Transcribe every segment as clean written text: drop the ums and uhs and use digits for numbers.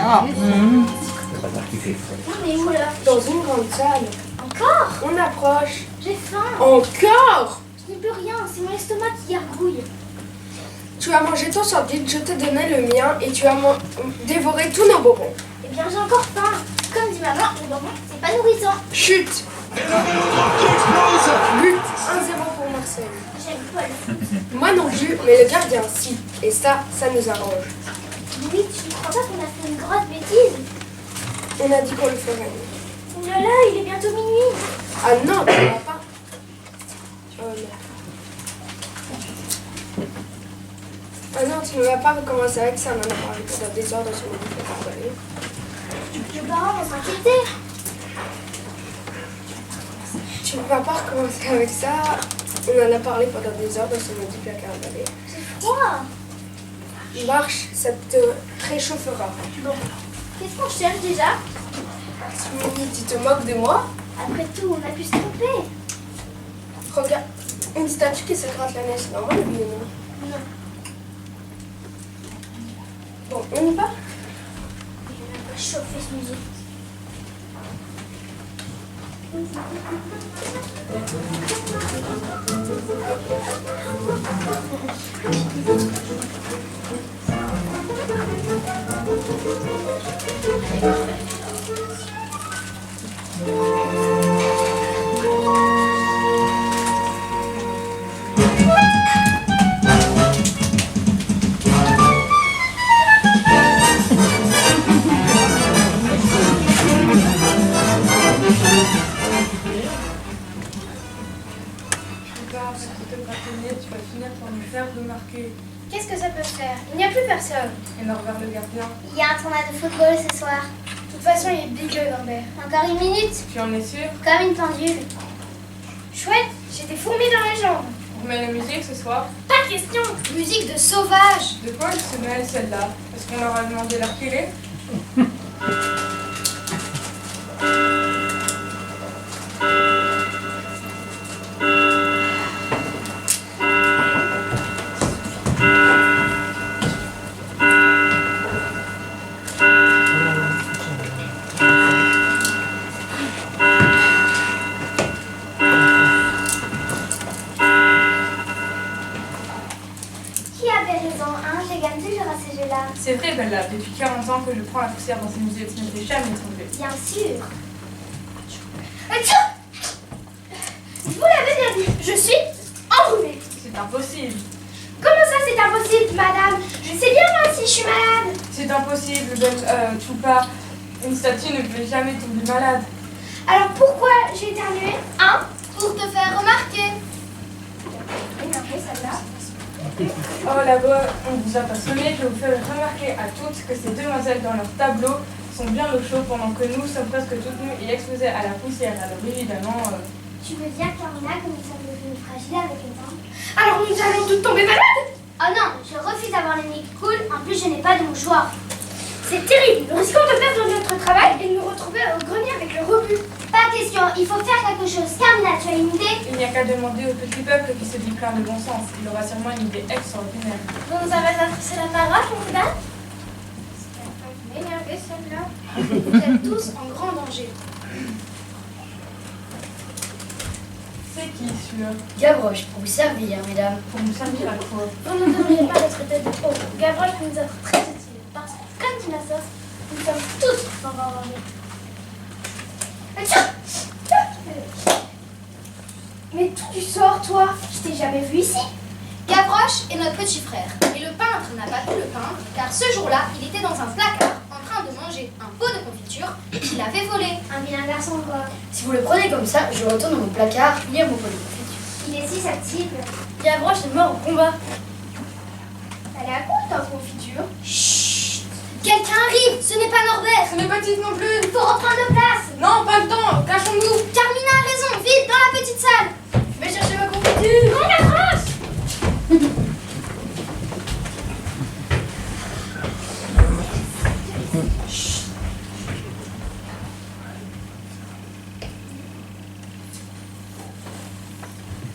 Ah. On est où là? Dans une grande salle. Encore? On approche. J'ai faim. Encore? Je n'y peux rien, c'est mon estomac qui gargouille. Tu as mangé ton sandwich, je te donnais le mien et tu as dévoré tous nos bonbons. Eh bien j'ai encore faim. Comme dit maman, les bonbons, c'est pas nourrissant. Chut! But 1-0 pour Marseille. J'aime pas le foot. Moi non plus, mais le gardien si. Et ça nous arrange. Louis, tu ne crois pas qu'on a fait une grosse bêtise? On a dit qu'on le ferait. Oh là là, il est bientôt minuit. Ah non, tu ne vas pas. Oh non. Ah non, tu ne vas pas recommencer avec ça, on en a parlé pendant des heures dans ce moment. Les parents vont s'inquiéter. Tu ne vas pas recommencer avec ça. On en a parlé pendant des heures dans ce maudit placard à balai. C'est froid. Marche, ça te réchauffera. Bon, qu'est-ce qu'on cherche déjà? Mimi, tu te moques de moi? Après tout, on a pu se tromper. Regarde, une statue qui se gratte la neige, c'est normal ou non? Non. Bon, on y va? Il va pas chauffer ce musée. Tu vas finir par nous faire remarquer. Qu'est-ce que ça peut faire? Il n'y a plus personne. Et Norbert le gardien. Il y a un tournoi de football ce soir. De toute façon, il est big le Norbert. Encore une minute, Tu en es sûr? comme une pendule. Chouette, j'ai des fourmis dans les jambes. On remet la musique ce soir. Pas question. Musique de sauvage. De quoi elle se mêle celle-là? Est-ce qu'on leur a demandé l'heure qu'il est? Qui avait raison, hein? Je gagne toujours à ce jeu-là. C'est vrai, Bella. Depuis 40 ans que je prends la poussière dans ces musées, tu ne t'es jamais trompée. Bien sûr. Atchou! Je vous l'avais bien dit, je suis enrhumée. C'est impossible. Comment ça, c'est impossible, madame? Je sais bien, moi, si je suis malade. C'est impossible, Choupa. Une statue ne peut jamais tomber malade. Alors pourquoi j'ai éternué? Hein? Pour te faire remarquer. Remarquez celle-là. Oh là-bas, on vous a pas sonné, je vous fais remarquer à toutes que ces demoiselles dans leur tableau sont bien au chaud pendant que nous sommes presque toutes nues et exposées à la poussière. Alors évidemment... Tu veux dire, Carmina, que nous sommes devenus fragiles avec le temps? Alors nous allons toutes tomber malades? Oh non, je refuse d'avoir les nez qui coulent. En plus, je n'ai pas de mouchoir. C'est terrible. Nous risquons de perdre notre travail et de nous retrouver au grenier avec le rebut. Pas question, il faut faire quelque chose. Carmina, tu as une idée? Il n'y a qu'à demander au petit peuple qui se dit plein de bon sens. Il aura sûrement une idée extraordinaire. Vous nous avez adressé la parole, mon dame? C'est en train de m'énerver, celle-là. Vous êtes tous en grand danger. C'est qui celui-là? Gavroche, pour vous servir, mesdames. Pour nous servir à quoi? Vous ne devriez pas être traité de pauvre. Gavroche peut nous être très utile. Parce que, comme dit ma sœur, nous sommes tous en grand danger. Mais d'où tu sors, toi? Je t'ai jamais vu ici. Gavroche est notre petit frère. Et le peintre n'a pas pu le peindre, car ce jour-là, il était dans un placard, en train de manger un pot de confiture qu'il avait volé. Un vilain garçon, quoi. Si vous le prenez comme ça, je retourne dans mon placard, lire mon pot de confiture. Il est si susceptible. Gavroche est mort au combat. Elle est à quoi, ta confiture? Chut! Quelqu'un arrive, ce n'est pas Norbert. Ce n'est pas Tite non plus. Il faut reprendre nos places. Non, pas le temps. Cachons-nous. Carmina a raison, vite, dans la petite salle. Je vais chercher ma confiture. On approche.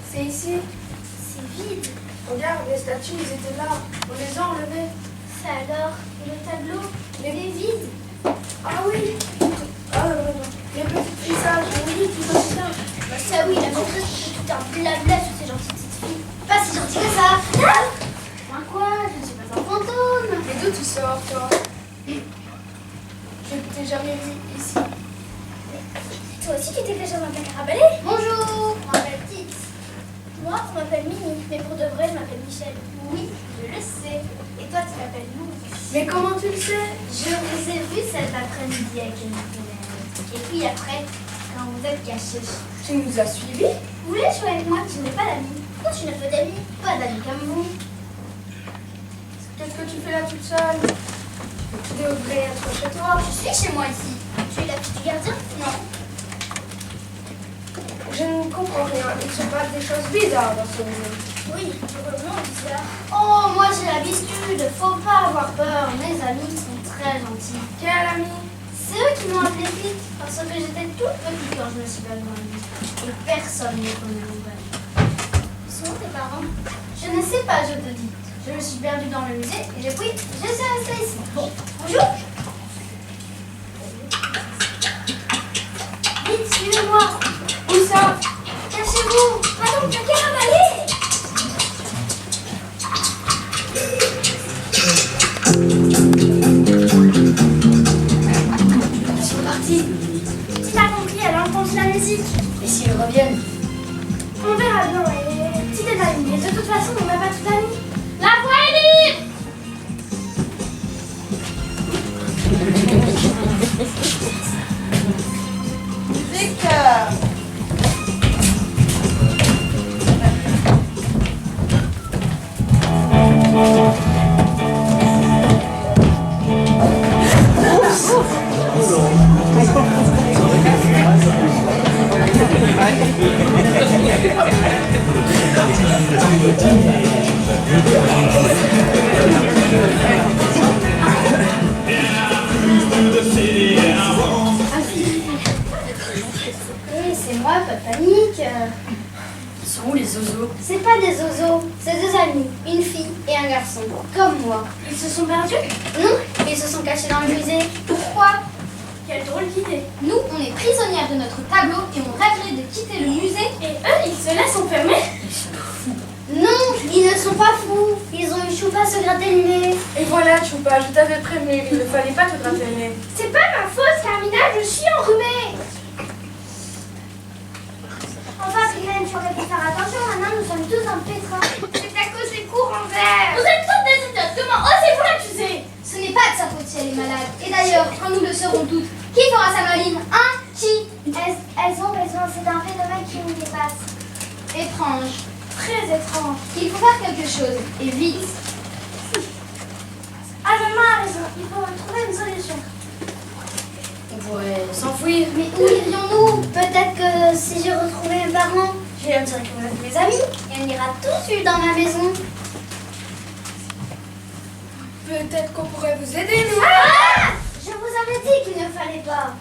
C'est ici. C'est vide. Regarde, les statues, ils étaient là. On les a enlevées. Ça alors, et le tableau, il est vide. Ah oui. Ah non. Les petites filles sages, oui, tout ça. Bah ça oui, la maîtresse fait tout un blabla sur ces gentilles petites filles. Pas si gentilles que ça. Ah moi quoi, je ne suis pas un fantôme. Mais d'où tu sors, toi? Je ne t'ai jamais vu ici. Toi aussi tu t'es caché dans un placard à balai? Bonjour, on m'appelle Petite. Moi, on m'appelle Mimi, mais pour de vrai, je m'appelle Michel. Oui, je le sais. Et toi, tu t'appelles Lou. Mais comment tu le sais? Je vous ai vu cet après-midi avec une fenêtre. Et puis après, quand vous êtes cachés. Tu nous as suivis? Vous voulez jouer avec moi qui n'ai pas d'amis? Pourquoi tu n'as pas d'amis? Pas d'amis comme vous. Qu'est-ce que tu fais là toute seule? Tu devrais être chez toi. Je suis chez moi ici. Tu es la fille du gardien? Non. Je ne comprends rien. Il se passe des choses bizarres dans ce monde. Oui, probablement bizarre. Oh, moi j'ai l'habitude. Faut pas avoir peur. Mes amis sont très gentils. Quel ami? C'est eux qui m'ont appelé Pete parce que j'étais toute petite quand je me suis perdue dans le lit. Et personne ne connaît mon vrai. Ils sont où tes parents? Je ne sais pas, je te dis. Je me suis perdue dans le musée et j'ai pris. Je suis restée ici. Bon, bonjour. Vite, suivez-moi. Où ça? Cachez-vous. Pas donc, placard à balai. Ils sont partis. Si t'as compris, alors on pense la musique. Et s'ils reviennent? On verra bien, et si t'es pas mis. De toute façon, on n'a pas tout amis. La voie est libre. C'est moi, pas de panique. Ils sont où les zozos? C'est pas des zozos, c'est deux amis, une fille et un garçon, comme moi. Ils se sont perdus? Non, ils se sont cachés dans le musée. Pourquoi? Quelle drôle d'idée. Nous, on est prisonnières de notre tableau et on rêverait de quitter le musée. Et eux, ils se laissent enfermer? Non, ils ne sont pas fous. Ils ont eu Choupa se gratter le nez. Et voilà, Choupa, je t'avais prévenu. Il ne fallait pas te gratter le nez. C'est pas ma faute, Carmina, je suis enrhumée. Enfin, Pilène, tu aurais pu faire attention. Maintenant, nous sommes tous en pétrin. C'est à cause des cours en verre. Vous êtes toutes des idiotes, comment osez-vous l'accuser? Ce n'est pas de sa faute si elle est malade. Et d'ailleurs, quand nous le serons toutes, qui fera sa maline? Hein? Qui? Elles ont raison, c'est un phénomène qui nous dépasse. Étrange. Très étrange. Il faut faire quelque chose. Et vite. Ah, maman a raison. Il faut trouver une solution. On pourrait s'enfuir. Mais où irions-nous? Peut-être que si je retrouvais mes parents, je leur dirais qu'on a tous mes amis et on ira tous vivre dans ma maison. Peut-être qu'on pourrait vous aider, nous. Ah! Je vous avais dit qu'il ne fallait pas.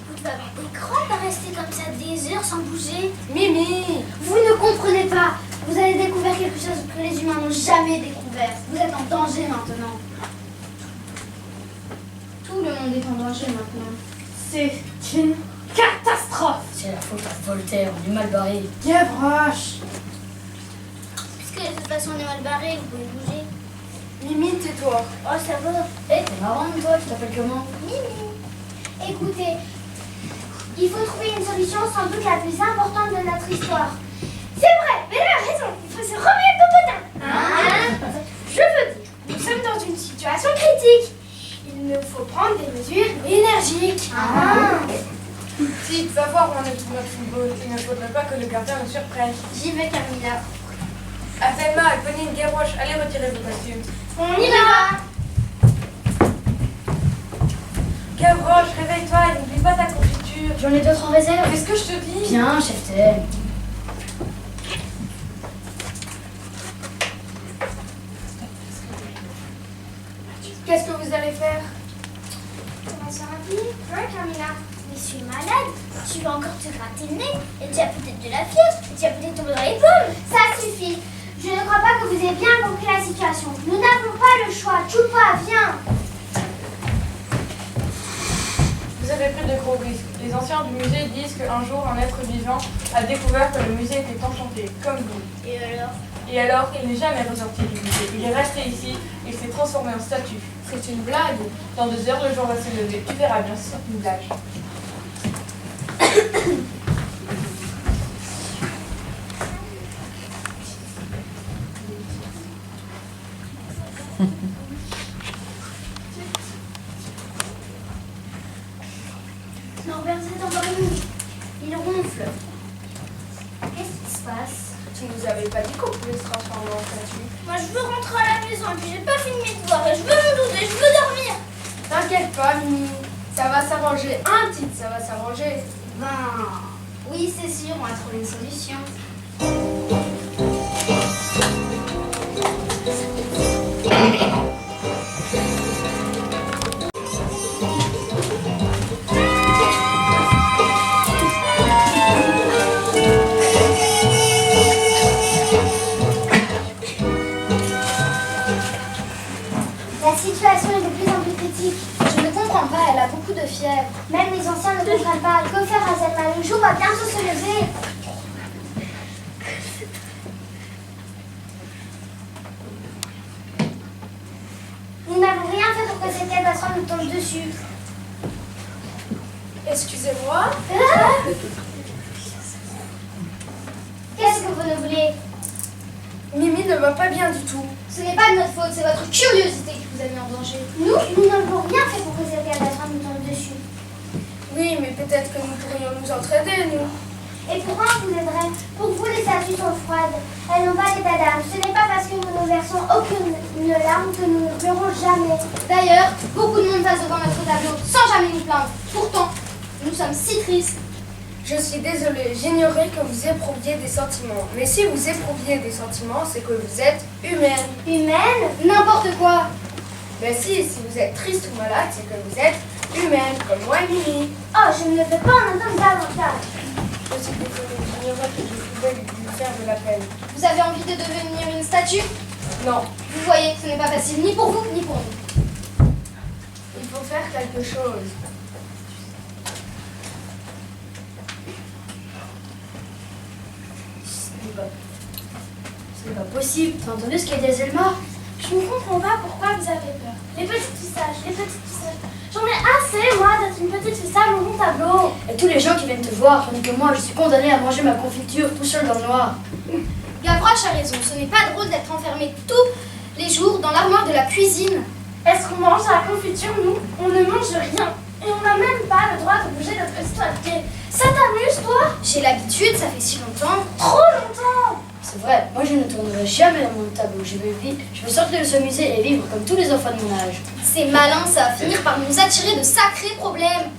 Vous devez avoir des crampes à rester comme ça des heures sans bouger. Mimi. Vous ne comprenez pas. Vous avez découvert quelque chose que les humains n'ont jamais découvert. Vous êtes en danger maintenant. Tout le monde est en danger maintenant. C'est une catastrophe. C'est la faute à Voltaire, on est mal barré. Gavroche. Puisque de toute façon on est mal barré, vous pouvez bouger. Mimi, tais-toi. Oh, ça va. Eh, t'es marrant toi, tu t'appelles comment? Mimi. Écoutez, il faut trouver une solution sans doute la plus importante de notre histoire. C'est vrai, mais elle a raison. Il faut se remettre au potin. Hein? Je veux dire, nous sommes dans une situation critique. Il nous faut prendre des mesures énergiques. Si, va voir où on est tout notre football. Il ne faudrait pas que le gardien nous surprenne. J'y vais, Camilla. Athelma, Eponine, Gavroche, allez retirer vos costumes. On y va. Gavroche, réveille-toi et n'oublie pas ta confiture. J'en ai d'autres en réserve. Qu'est-ce que je te dis? Bien, chef-tel. Qu'est-ce que vous allez faire? Comment ça va, hein, Camilla? Mais je suis malade. Tu vas encore te gratter le nez. Et tu as peut-être de la fièvre. Et tu as peut-être tombé dans les pommes. Ça suffit. Je ne crois pas que vous ayez bien compris la situation. Nous n'avons pas le choix. Choupa Les anciens du musée disent qu'un jour, un être vivant a découvert que le musée était enchanté, comme vous. Et alors, il n'est jamais ressorti du musée. Il est resté ici, il s'est transformé en statue. C'est une blague. Dans 2 heures, le jour va se lever. Tu verras bien, c'est une blague. Norbert est endormi. Il ronfle. Qu'est-ce qui se passe? Tu nous avais pas dit qu'on pouvait se transformer en statue. Moi, je veux rentrer à la maison et puis j'ai pas fini mes devoirs et je veux me douter, je veux dormir. T'inquiète pas, Mimi. Ça va s'arranger. Ça va s'arranger. Ben, oui, c'est sûr, on va trouver une solution. La situation est de plus en plus critique. Je ne comprends pas, elle a beaucoup de fièvre. Même les anciens ne comprennent pas. Que faire à Zelma? Le jour va bientôt se lever. Nous n'avons rien fait pour que cette catastrophe nous tombe dessus. Excusez-moi. Qu'est-ce que vous ne voulez? Mimi ne va pas bien du tout. Ce n'est pas de notre faute, c'est votre curiosité qui vous a mis en danger. Nous n'avons rien fait pour que cette catastrophe nous tombe dessus. Oui, mais peut-être que nous pourrions nous entraider, nous. Et pourquoi on vous aiderait? Pour vous, les statues sont froides. Elles n'ont pas d'état d'âme. Ce n'est pas parce que nous ne versons aucune larme que nous ne pleurons jamais. D'ailleurs, beaucoup de monde passe devant notre tableau sans jamais nous plaindre. Pourtant, nous sommes si tristes. Je suis désolée, j'ignorais que vous éprouviez des sentiments. Mais si vous éprouviez des sentiments, c'est que vous êtes humaine. Humaine? N'importe quoi. Mais si vous êtes triste ou malade, c'est que vous êtes humaine, comme moi et Mimi. Oh, je ne veux pas en entendre davantage. Je suis désolée, j'ignorais que je pouvais lui faire de la peine. Vous avez envie de devenir une statue? Non, Vous voyez, ce n'est pas facile ni pour vous ni pour nous. il faut faire quelque chose. Ce n'est pas possible. T'as entendu ce qu'a dit Zelma? Je ne comprends pas pourquoi vous avez peur. Les petites visages, les petites visages. J'en ai assez, moi, d'être une petite fille à mon tableau. Et tous les gens qui viennent te voir, tandis que moi, je suis condamnée à manger ma confiture tout seul dans le noir. Gavroche a raison, ce n'est pas drôle d'être enfermé tous les jours dans l'armoire de la cuisine. Est-ce qu'on mange à la confiture? Nous, on ne mange rien. Et on n'a même pas le droit de bouger notre petit doigt de pied. Ça t'amuse, toi? J'ai l'habitude, ça fait si longtemps. Trop longtemps. C'est vrai, moi je ne tournerai jamais dans mon tableau. Je veux sortir de ce musée et vivre comme tous les enfants de mon âge. C'est malin, ça va finir par nous attirer de sacrés problèmes.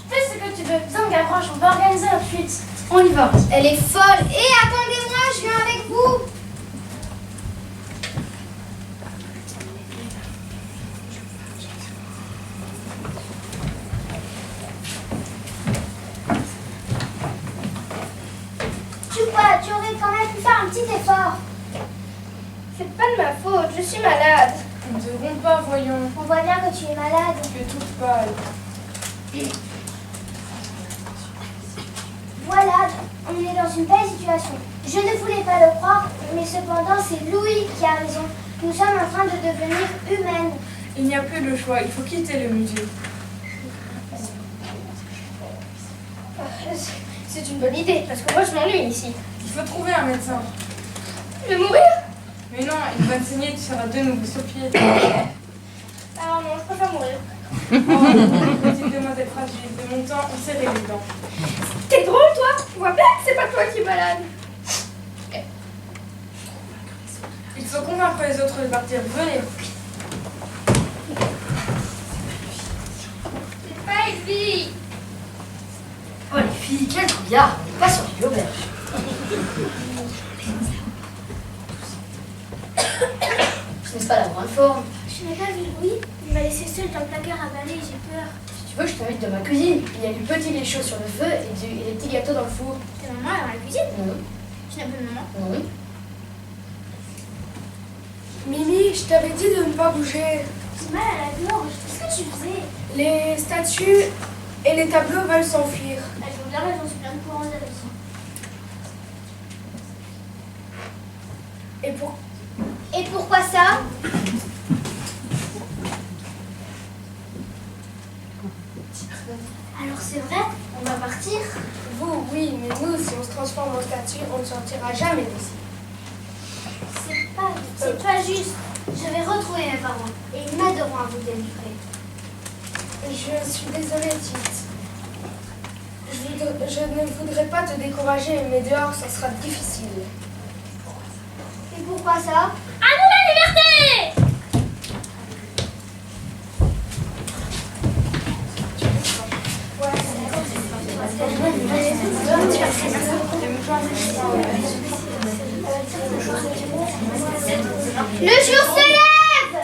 Fais ce que tu veux. Viens, Gavroche, on peut organiser notre fuite. On y va. Elle est folle. Et attendez-moi, je viens avec vous. Tu aurais quand même pu faire un petit effort. C'est pas de ma faute, je suis malade. Ils ne devront pas, voyons. On voit bien que tu es malade. Tu es toute pâle. Voilà, on est dans une belle situation. Je ne voulais pas le croire, mais cependant c'est Louis qui a raison. Nous sommes en train de devenir humaines. Il n'y a plus de choix, il faut quitter le musée. C'est une bonne idée, parce que moi je m'ennuie ici. Il faut trouver un médecin. Je vais mourir? Mais non, il va te saigner, tu seras de nouveau sur pied. Alors non, je préfère mourir. Oh, petite demoiselle fragile, de mon temps, on serrait les dents. T'es drôle toi? Tu vois bien que c'est pas toi qui es malade. Il faut convaincre les autres de partir. Venez. C'est pas une fille. Oh les filles, quel trouillard. On n'est pas sur l'auberge. Ce n'est pas la grande forme. Je n'ai pas vu Louis. Il m'a laissé seul dans le placard à balai, j'ai peur. Si tu veux, je t'invite dans ma cuisine. Il y a du petit lait chaud sur le feu et des petits gâteaux dans le four. Ta maman est dans la cuisine? Non, Tu n'as pas de maman? non. Mimi, je t'avais dit de ne pas bouger. J'ai mal à la gorge. Qu'est-ce que tu faisais? Les statues Et les tableaux veulent s'enfuir. Elles ont bien raison, c'est plein de courants intéressants. Et pourquoi ça? Alors c'est vrai, on va partir. Vous, oui, mais nous, si on se transforme en statue, on ne sortira jamais d'ici. C'est pas juste. Je vais retrouver mes parents et ils m'aideront à vous délivrer. Je suis désolée, Tite. Je ne voudrais pas te décourager, mais dehors, ça sera difficile. Et pourquoi ça? À nous la liberté! Le jour se lève!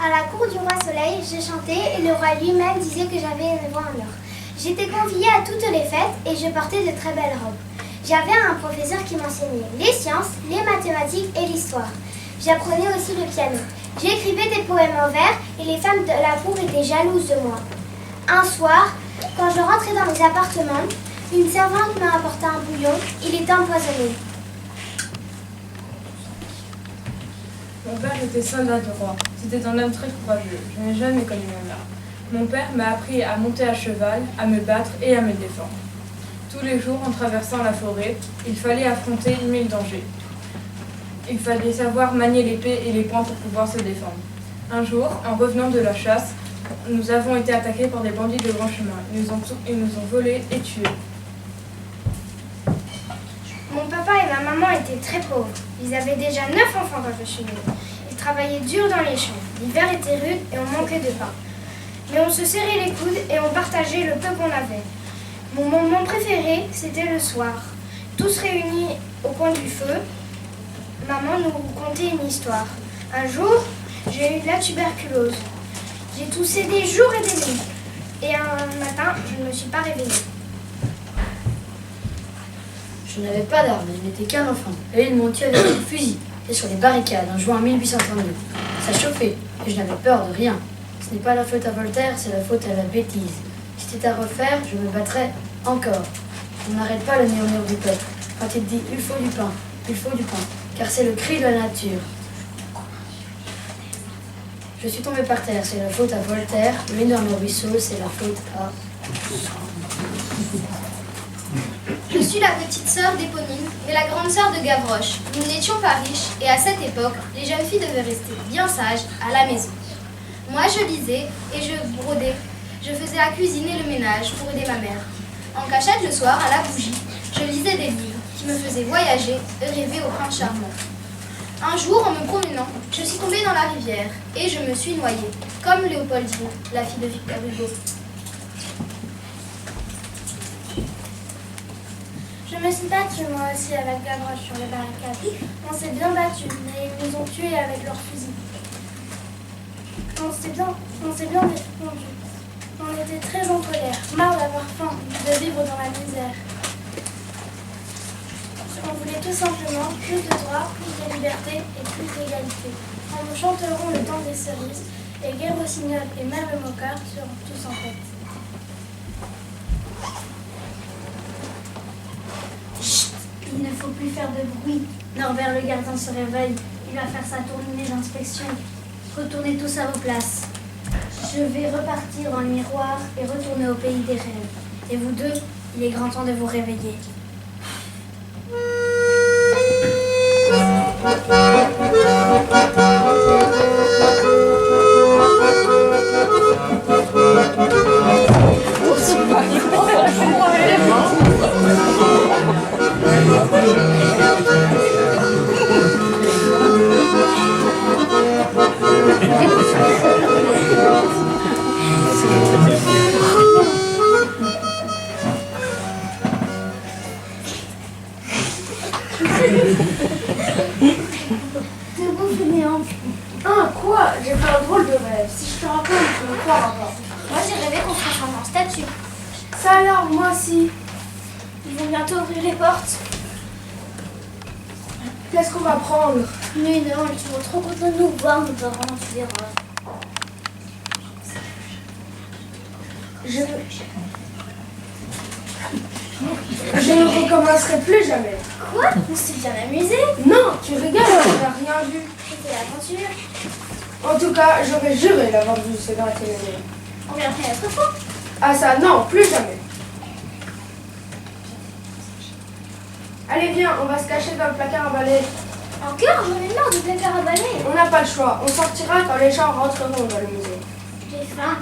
À la cour du roi Soleil, je chantais et le roi lui-même disait que j'avais une voix en or. J'étais conviée à toutes les fêtes et je portais de très belles robes. J'avais un professeur qui m'enseignait les sciences, les mathématiques et l'histoire. J'apprenais aussi le piano. J'écrivais des poèmes en vers et les femmes de la cour étaient jalouses de moi. Un soir, quand je rentrais dans mes appartements, une servante m'a apporté un bouillon. Il était empoisonné. Mon père était soldat de roi. C'était un homme très courageux. Je n'ai jamais connu ma mère. Mon père m'a appris à monter à cheval, à me battre et à me défendre. Tous les jours, en traversant la forêt, il fallait affronter 1000 dangers. Il fallait savoir manier l'épée et les poings pour pouvoir se défendre. Un jour, en revenant de la chasse, nous avons été attaqués par des bandits de grand chemin. Ils nous ont volés et tués. Mon papa et ma maman étaient très pauvres. Ils avaient déjà 9 enfants quand je suis née. Ils travaillaient dur dans les champs. L'hiver était rude et on manquait de pain. Mais on se serrait les coudes et on partageait le peu qu'on avait. Mon moment préféré, c'était le soir. Tous réunis au coin du feu, maman nous contait une histoire. Un jour, j'ai eu de la tuberculose. J'ai toussé des jours et des nuits. Et un matin, je ne me suis pas réveillée. Je n'avais pas d'armes, je n'étais qu'un enfant. Et ils m'ont tué avec un fusil. Et sur les barricades en juin 1832. Ça chauffait, et je n'avais peur de rien. Ce n'est pas la faute à Voltaire, c'est la faute à la bêtise. Si c'était à refaire, je me battrais encore. On n'arrête pas le murmure du peuple. Quand il dit « il faut du pain », car c'est le cri de la nature. Je suis tombée par terre, c'est la faute à Voltaire. L'énorme ruisseau, c'est la faute à... Je suis la petite sœur d'Éponine, mais la grande sœur de Gavroche. Nous n'étions pas riches et à cette époque, les jeunes filles devaient rester bien sages à la maison. Moi, je lisais et je brodais. Je faisais la cuisine et le ménage pour aider ma mère. En cachette le soir, à la bougie, je lisais des livres qui me faisaient voyager et rêver au prince charmant. Un jour, en me promenant, je suis tombée dans la rivière et je me suis noyée, comme Léopoldine, la fille de Victor Hugo. Je me suis battue moi aussi avec Gavroche sur les barricades. On s'est bien battus, mais ils nous ont tués avec leurs fusils. On s'est bien défendus. On était très en colère, marre d'avoir faim, de vivre dans la misère. On voulait tout simplement plus de droits, plus de liberté et plus d'égalité. En nous chanterons le temps des cerises, et Guy Rossignol et Mère le Moqueur seront tous en fête. Il ne faut plus faire de bruit. Norbert le gardien se réveille. Il va faire sa tournée d'inspection. Retournez tous à vos places. Je vais repartir dans le miroir et retourner au pays des rêves. Et vous deux, il est grand temps de vous réveiller. Debout, fainéant. Ah, quoi? J'ai fait un drôle de rêve. Si je te raconte, tu ne me croiras pas. Moi, j'ai rêvé qu'on se transforme en statue. Ça alors, moi aussi. Ils vont bientôt ouvrir les portes. Qu'est-ce qu'on va prendre? Mais non, ils sont trop contents de nous voir, nos parents, tu verras. Je ne recommencerai plus jamais. Quoi? On s'est bien amusé. Non, tu rigoles, tu n'as rien vu. C'était l'aventure. En tout cas, j'aurais juré l'avoir vu se gratter le nez. On viendrait une autre fois. Ah ça, non, plus jamais. Allez, viens, on va se cacher dans le placard à balai. Encore? J'en ai marre du placard à balai. On n'a pas le choix. On sortira quand les gens rentreront dans le musée. J'ai faim.